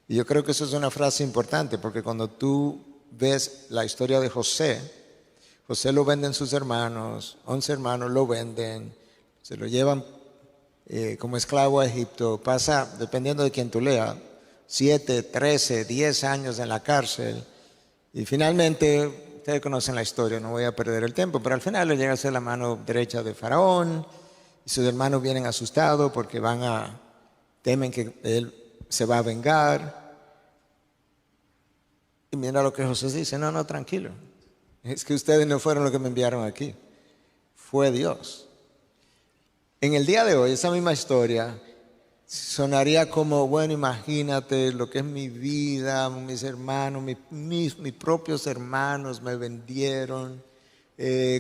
Y yo creo que eso es una frase importante, porque cuando tú ves la historia de José lo venden sus hermanos, 11 hermanos lo venden, se lo llevan como esclavo a Egipto, pasa, dependiendo de quién tú leas, 7, 13, 10 años en la cárcel, y finalmente, ustedes conocen la historia, no voy a perder el tiempo, pero al final le llega a ser la mano derecha de Faraón, y sus hermanos vienen asustados porque temen que él se va a vengar, y mira lo que José dice, no, tranquilo, es que ustedes no fueron los que me enviaron aquí, fue Dios. En el día de hoy, esa misma historia sonaría como, bueno, imagínate lo que es mi vida, mis hermanos, mis propios hermanos me vendieron,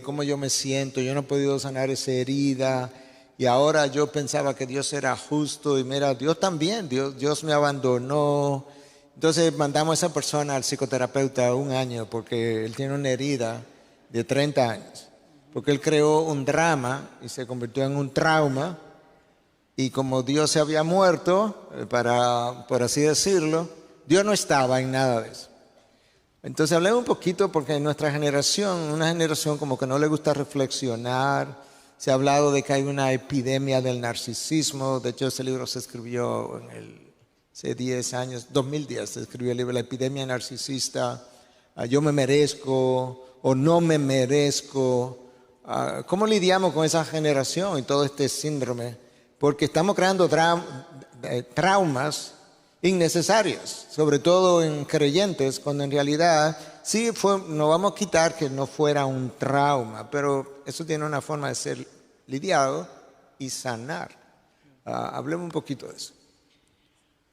cómo yo me siento, yo no he podido sanar esa herida, y ahora yo pensaba que Dios era justo, y mira, Dios también, Dios me abandonó, Entonces mandamos a esa persona al psicoterapeuta 1 año porque él tiene una herida de 30 años. Porque él creó un drama y se convirtió en un trauma. Y como Dios se había muerto, por así decirlo, Dios no estaba en nada de eso. Entonces hablemos un poquito porque en nuestra generación, una generación como que no le gusta reflexionar. Se ha hablado de que hay una epidemia del narcisismo. De hecho, ese libro se escribió hace 10 años, 2010 se escribió el libro La epidemia narcisista. Yo me merezco o no me merezco. ¿Cómo lidiamos con esa generación y todo este síndrome? Porque estamos creando traumas innecesarios, sobre todo en creyentes, cuando en realidad sí no vamos a quitar que no fuera un trauma, pero eso tiene una forma de ser lidiado y sanar. Hablemos un poquito de eso.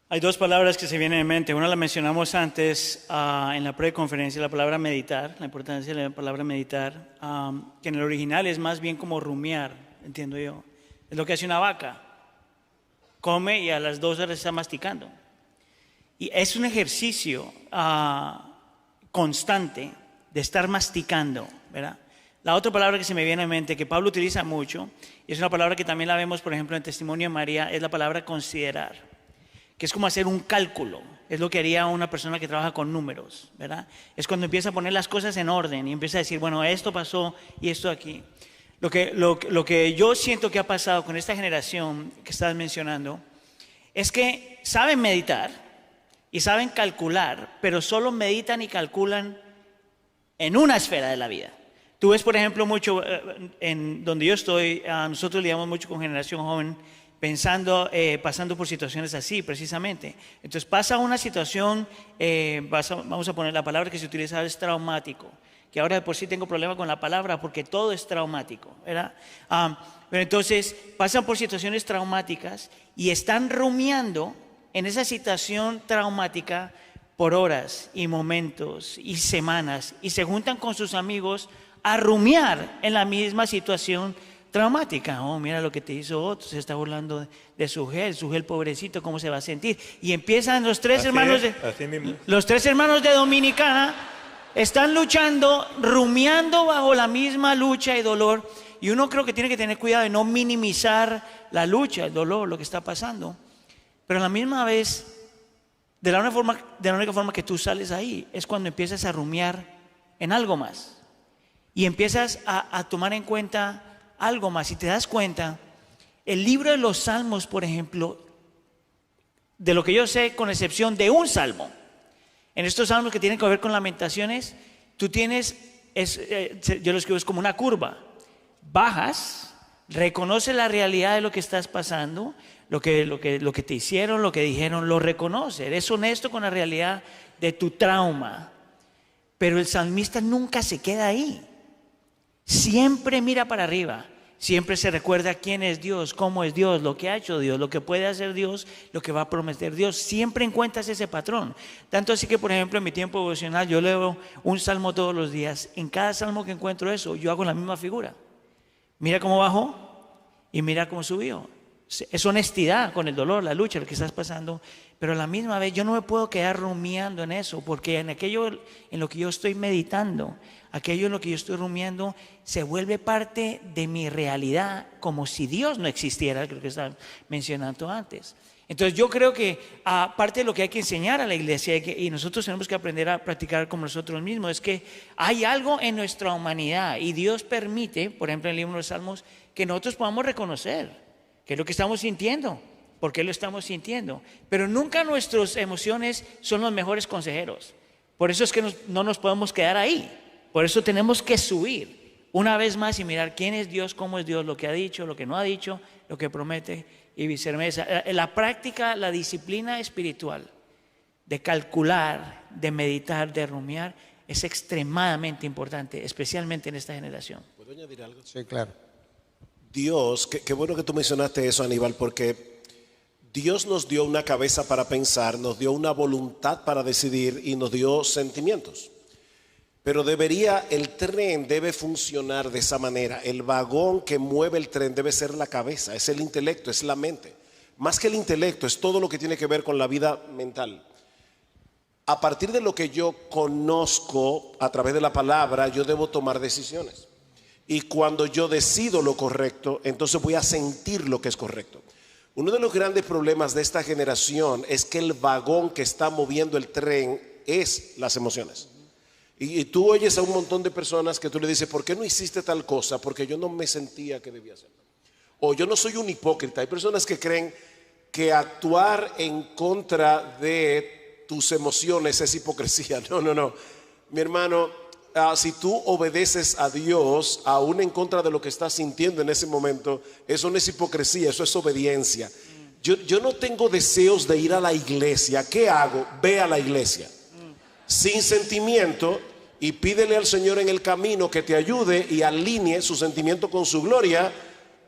Hay 2 palabras que se vienen en mente. Una la mencionamos antes en la preconferencia, la palabra meditar, la importancia de la palabra meditar, que en el original es más bien como rumiar, entiendo yo. Es lo que hace una vaca. Come y a las 2 horas está masticando. Y es un ejercicio constante de estar masticando, ¿verdad? La otra palabra que se me viene a mente, que Pablo utiliza mucho, y es una palabra que también la vemos, por ejemplo, en el Testimonio de María, es la palabra considerar, que es como hacer un cálculo. Es lo que haría una persona que trabaja con números, ¿verdad? Es cuando empieza a poner las cosas en orden y empieza a decir, bueno, esto pasó y esto aquí. Lo que yo siento que ha pasado con esta generación que estás mencionando es que saben meditar y saben calcular, pero solo meditan y calculan en una esfera de la vida. Tú ves, por ejemplo, mucho en donde yo estoy, nosotros lidiamos mucho con generación joven, pasando por situaciones así, precisamente. Entonces pasa una situación, vamos a poner la palabra que se utiliza, es traumático, que ahora de por sí tengo problema con la palabra porque todo es traumático, ¿verdad? Pero entonces pasan por situaciones traumáticas y están rumiando en esa situación traumática por horas y momentos y semanas y se juntan con sus amigos a rumiar en la misma situación traumática. Oh, mira lo que te hizo otro, se está burlando de su gel pobrecito, cómo se va a sentir. Y empiezan los tres hermanos de Dominicana, están luchando, rumiando bajo la misma lucha y dolor. Y uno creo que tiene que tener cuidado de no minimizar la lucha, el dolor, lo que está pasando. Pero a la misma vez, de la única forma que tú sales ahí es cuando empiezas a rumiar en algo más. Y empiezas a tomar en cuenta algo más. Y te das cuenta, el libro de los Salmos, por ejemplo, de lo que yo sé, con excepción de un salmo, en estos salmos que tienen que ver con lamentaciones, tú tienes, yo lo escribo, es como una curva. Bajas, reconoces la realidad de lo que estás pasando, lo que te hicieron, lo que dijeron, lo reconoces. Eres honesto con la realidad de tu trauma. Pero el salmista nunca se queda ahí. Siempre mira para arriba. Siempre se recuerda quién es Dios, cómo es Dios, lo que ha hecho Dios, lo que puede hacer Dios, lo que va a prometer Dios. Siempre encuentras ese patrón. Tanto así que, por ejemplo, en mi tiempo devocional yo leo un salmo todos los días. En cada salmo que encuentro eso, yo hago la misma figura. Mira cómo bajó y mira cómo subió. Es honestidad con el dolor, la lucha, lo que estás pasando. Pero a la misma vez yo no me puedo quedar rumiando en eso, porque en aquello en lo que yo estoy meditando, aquello en lo que yo estoy rumiando, se vuelve parte de mi realidad, como si Dios no existiera, creo que estaba mencionando antes. Entonces yo creo que aparte de lo que hay que enseñar a la iglesia y nosotros tenemos que aprender a practicar como nosotros mismos, es que hay algo en nuestra humanidad y Dios permite, por ejemplo en el libro de los Salmos, que nosotros podamos reconocer qué es lo que estamos sintiendo, por qué lo estamos sintiendo. Pero nunca nuestras emociones son los mejores consejeros. Por eso es que no nos podemos quedar ahí. Por eso tenemos que subir una vez más y mirar quién es Dios, cómo es Dios, lo que ha dicho, lo que no ha dicho, lo que promete y viceversa. La práctica, la disciplina espiritual de calcular, de meditar, de rumiar es extremadamente importante, especialmente en esta generación. ¿Puedo añadir algo? Sí, claro. Dios, qué bueno que tú mencionaste eso, Aníbal, porque Dios nos dio una cabeza para pensar, nos dio una voluntad para decidir y nos dio sentimientos. Pero el tren debe funcionar de esa manera. El vagón que mueve el tren debe ser la cabeza, es el intelecto, es la mente. Más que el intelecto, es todo lo que tiene que ver con la vida mental. a partir de lo que yo conozco a través de la palabra, yo debo tomar decisiones. Y cuando yo decido lo correcto, entonces voy a sentir lo que es correcto. Uno de los grandes problemas de esta generación es que el vagón que está moviendo el tren es las emociones. Y tú oyes a un montón de personas que tú le dices, ¿por qué no hiciste tal cosa? Porque yo no me sentía que debía hacerlo. O yo no soy un hipócrita. Hay personas que creen que actuar en contra de tus emociones es hipocresía. No, no, no. Mi hermano, si tú obedeces a Dios, aún en contra de lo que estás sintiendo en ese momento, eso no es hipocresía, eso es obediencia. Yo no tengo deseos de ir a la iglesia. ¿Qué hago? Ve a la iglesia. Sin sentimiento, y pídele al Señor en el camino que te ayude y alinee su sentimiento con su gloria,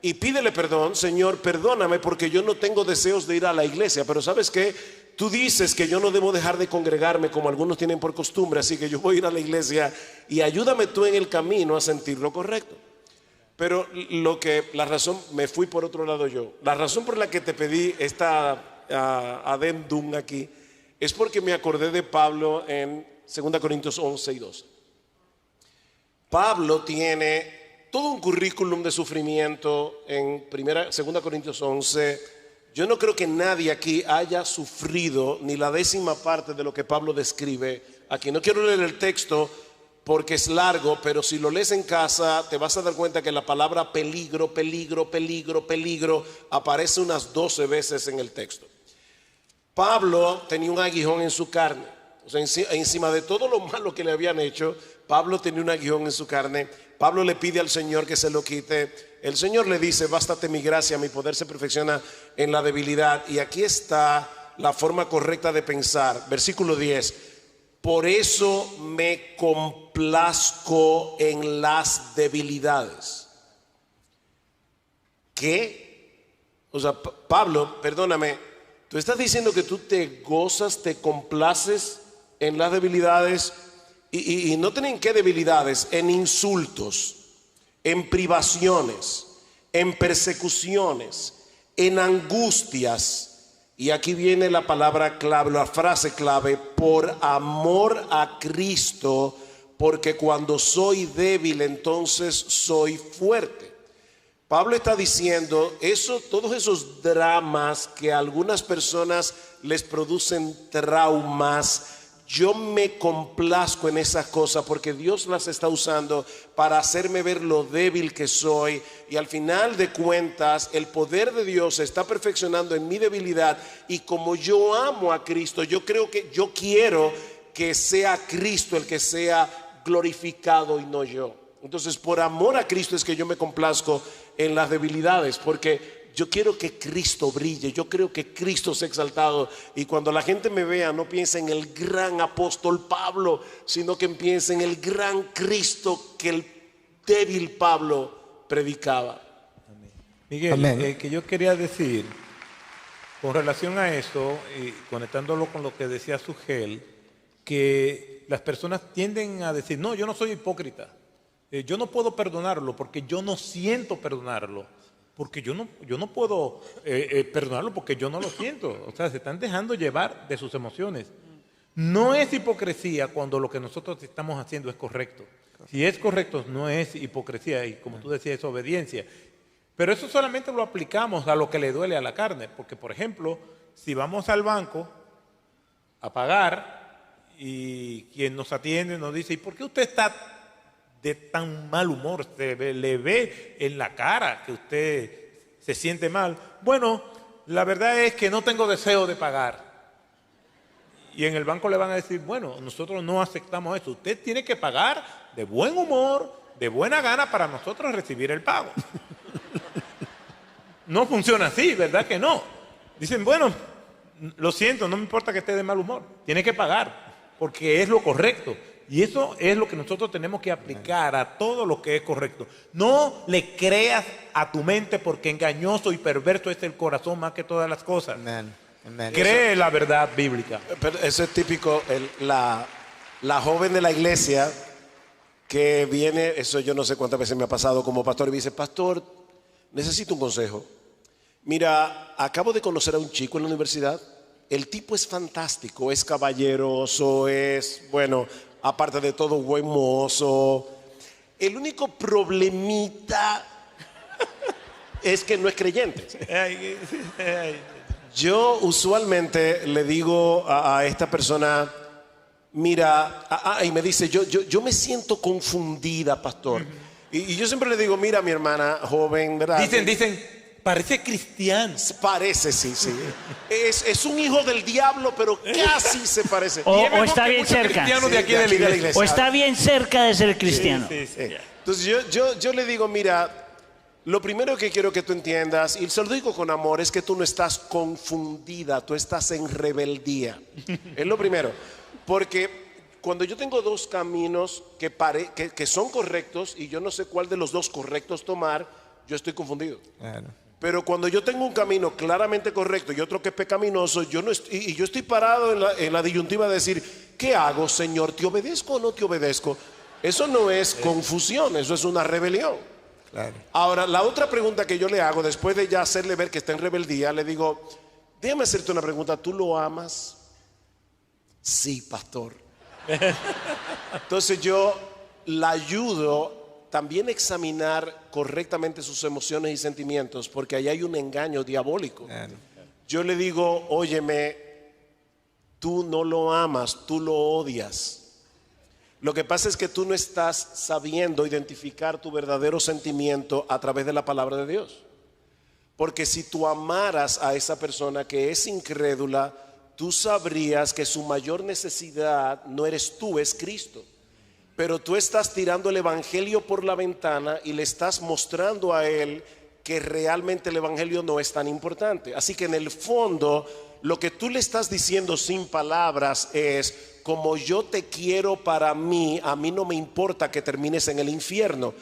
y pídele perdón. Señor, perdóname porque yo no tengo deseos de ir a la iglesia, pero ¿sabes qué? Tú dices que yo no debo dejar de congregarme como algunos tienen por costumbre, así que yo voy a ir a la iglesia, y ayúdame tú en el camino a sentir lo correcto. Pero la razón, me fui por otro lado yo. La razón por la que te pedí esta adendum aquí es porque me acordé de Pablo en 2 Corintios 11 y 12. Pablo tiene todo un currículum de sufrimiento en 2 Corintios 11. Yo no creo que nadie aquí haya sufrido ni la 10ª parte de lo que Pablo describe aquí. No quiero leer el texto porque es largo, pero si lo lees en casa te vas a dar cuenta que la palabra peligro, peligro, peligro, peligro aparece unas 12 veces en el texto. Pablo tenía un aguijón en su carne. O sea, encima de todo lo malo que le habían hecho, Pablo tenía un aguijón en su carne. Pablo le pide al Señor que se lo quite. El Señor le dice, bástate mi gracia, mi poder se perfecciona en la debilidad. Y aquí está la forma correcta de pensar. Versículo 10. Por eso me complazco en las debilidades. ¿Qué? O sea, Pablo, perdóname, tú estás diciendo que tú te gozas, te complaces en las debilidades, y no tienen qué debilidades, en insultos, en privaciones, en persecuciones, en angustias. Y aquí viene la palabra clave, la frase clave: por amor a Cristo, porque cuando soy débil, entonces soy fuerte. Pablo está diciendo todos esos dramas que a algunas personas les producen traumas, yo me complazco en esas cosas porque Dios las está usando para hacerme ver lo débil que soy, y al final de cuentas el poder de Dios se está perfeccionando en mi debilidad. Y como yo amo a Cristo, yo quiero que sea Cristo el que sea glorificado y no yo. Entonces, por amor a Cristo es que yo me complazco en las debilidades, porque yo quiero que Cristo brille, yo creo que Cristo sea exaltado. Y cuando la gente me vea, no piense en el gran apóstol Pablo, sino que piense en el gran Cristo que el débil Pablo predicaba. Miguel, que yo quería decir con relación a eso, y conectándolo con lo que decía Sugel, que las personas tienden a decir, no, yo no soy hipócrita, yo no puedo perdonarlo porque yo no siento perdonarlo. Porque yo no puedo perdonarlo porque yo no lo siento. O sea, se están dejando llevar de sus emociones. No es hipocresía cuando lo que nosotros estamos haciendo es correcto. Si es correcto, no es hipocresía, y como tú decías, es obediencia. Pero eso solamente lo aplicamos a lo que le duele a la carne. Porque, por ejemplo, si vamos al banco a pagar y quien nos atiende nos dice, ¿y por qué usted está de tan mal humor? Le ve en la cara que usted se siente mal. Bueno, la verdad es que no tengo deseo de pagar. Y en el banco le van a decir, bueno, nosotros no aceptamos eso. Usted tiene que pagar de buen humor, de buena gana, para nosotros recibir el pago. No funciona así, ¿verdad que no? Dicen, bueno, lo siento, no me importa que esté de mal humor. Tiene que pagar, porque es lo correcto. Y eso es lo que nosotros tenemos que aplicar a todo lo que es correcto. No le creas a tu mente, porque engañoso y perverso es el corazón más que todas las cosas. Amén. Amén. Cree la verdad bíblica. Pero eso es típico, la joven de la iglesia que viene, eso yo no sé cuántas veces me ha pasado como pastor, y me dice, pastor, necesito un consejo. Mira, acabo de conocer a un chico en la universidad, el tipo es fantástico, es caballeroso, es, bueno, aparte de todo, buen mozo. El único problemita es que no es creyente. Yo usualmente le digo a esta persona, mira, y me dice, yo me siento confundida, pastor. Y yo siempre le digo, mira, mi hermana joven, ¿verdad? Dicen, parece cristiano. Parece, sí. Es un hijo del diablo, pero casi se parece. O está bien cerca. De aquí de la iglesia. O está bien cerca de ser cristiano. Sí. Entonces yo le digo, mira, lo primero que quiero que tú entiendas, y se lo digo con amor, es que tú no estás confundida, tú estás en rebeldía. Es lo primero. Porque cuando yo tengo dos caminos que son correctos y yo no sé cuál de los dos correctos tomar, yo estoy confundido. Claro. Pero cuando yo tengo un camino claramente correcto y otro que es pecaminoso, yo estoy parado en la disyuntiva de decir, ¿qué hago, Señor? ¿Te obedezco o no te obedezco? Eso no es confusión, eso es una rebelión. Claro. Ahora, la otra pregunta que yo le hago, después de ya hacerle ver que está en rebeldía, le digo, déjame hacerte una pregunta, ¿tú lo amas? Sí, pastor. Entonces yo la ayudo también a examinar correctamente sus emociones y sentimientos, porque ahí hay un engaño diabólico. Claro. Yo le digo, óyeme, tú no lo amas, tú lo odias. Lo que pasa es que tú no estás sabiendo identificar tu verdadero sentimiento a través de la palabra de Dios. Porque si tú amaras a esa persona que es incrédula, tú sabrías que su mayor necesidad no eres tú, es Cristo. Pero tú estás tirando el evangelio por la ventana y le estás mostrando a él que realmente el evangelio no es tan importante. Así que en el fondo, lo que tú le estás diciendo sin palabras es, como yo te quiero para mí, a mí no me importa que termines en el infierno.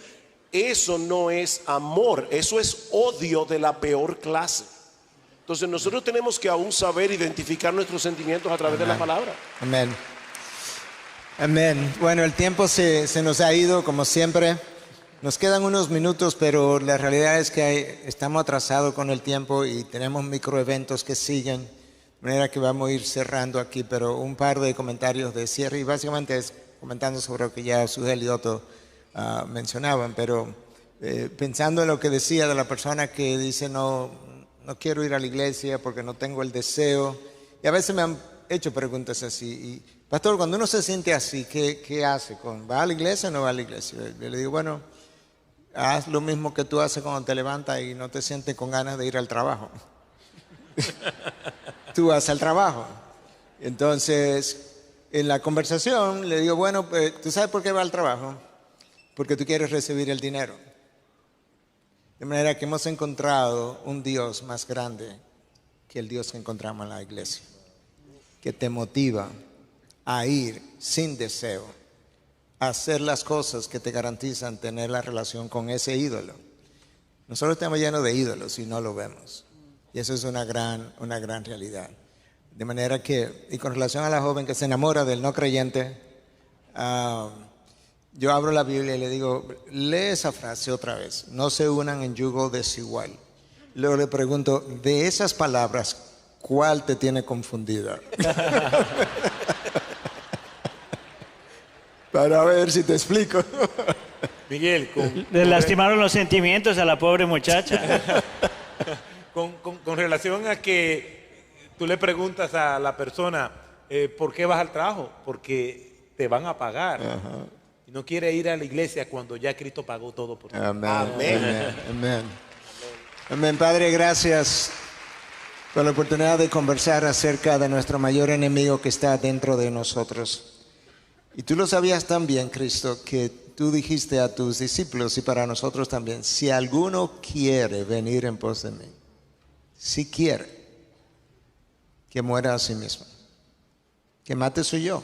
Eso no es amor, eso es odio de la peor clase. Entonces nosotros tenemos que aún saber identificar nuestros sentimientos a través de la palabra. Amén. Amén. Bueno, el tiempo se nos ha ido, como siempre. Nos quedan unos minutos, pero la realidad es que estamos atrasados con el tiempo y tenemos microeventos que siguen. De manera que vamos a ir cerrando aquí, pero un par de comentarios de cierre y básicamente es comentando sobre lo que ya Sujel y Otto mencionaban, pero pensando en lo que decía de la persona que dice no quiero ir a la iglesia porque no tengo el deseo. Y a veces me han hecho preguntas así. Y, pastor, cuando uno se siente así, ¿qué hace? ¿Va a la iglesia o no va a la iglesia? Yo le digo, bueno, haz lo mismo que tú haces cuando te levantas y no te sientes con ganas de ir al trabajo. Tú vas al trabajo. Entonces, en la conversación le digo, bueno, ¿tú sabes por qué vas al trabajo? Porque tú quieres recibir el dinero. De manera que hemos encontrado un Dios más grande que el Dios que encontramos en la iglesia, que te motiva a ir sin deseo, a hacer las cosas que te garantizan tener la relación con ese ídolo. Nosotros estamos llenos de ídolos y no lo vemos. Y eso es una gran realidad. De manera que, y con relación a la joven que se enamora del no creyente, yo abro la Biblia y le digo, lee esa frase otra vez, no se unan en yugo desigual. Luego le pregunto, de esas palabras, ¿cuál te tiene confundida? Para ver si te explico. Miguel, Le lastimaron los sentimientos a la pobre muchacha. con relación a que tú le preguntas a la persona, ¿por qué vas al trabajo? Porque te van a pagar. Ajá. Y no quiere ir a la iglesia cuando ya Cristo pagó todo por ti. Amén. Amén. Amén. Amén. Padre, gracias por la oportunidad de conversar acerca de nuestro mayor enemigo que está dentro de nosotros. Y tú lo sabías también, Cristo, que tú dijiste a tus discípulos y para nosotros también, si alguno quiere venir en pos de mí, si quiere, que muera a sí mismo, que mate su yo,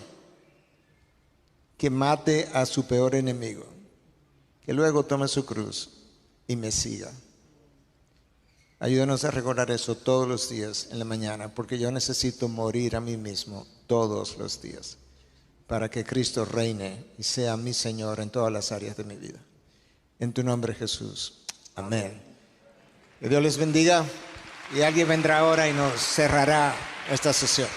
que mate a su peor enemigo, que luego tome su cruz y me siga. Ayúdanos a recordar eso todos los días en la mañana, porque yo necesito morir a mí mismo todos los días para que Cristo reine y sea mi Señor en todas las áreas de mi vida. En tu nombre, Jesús. Amén. Que Dios les bendiga y alguien vendrá ahora y nos cerrará esta sesión.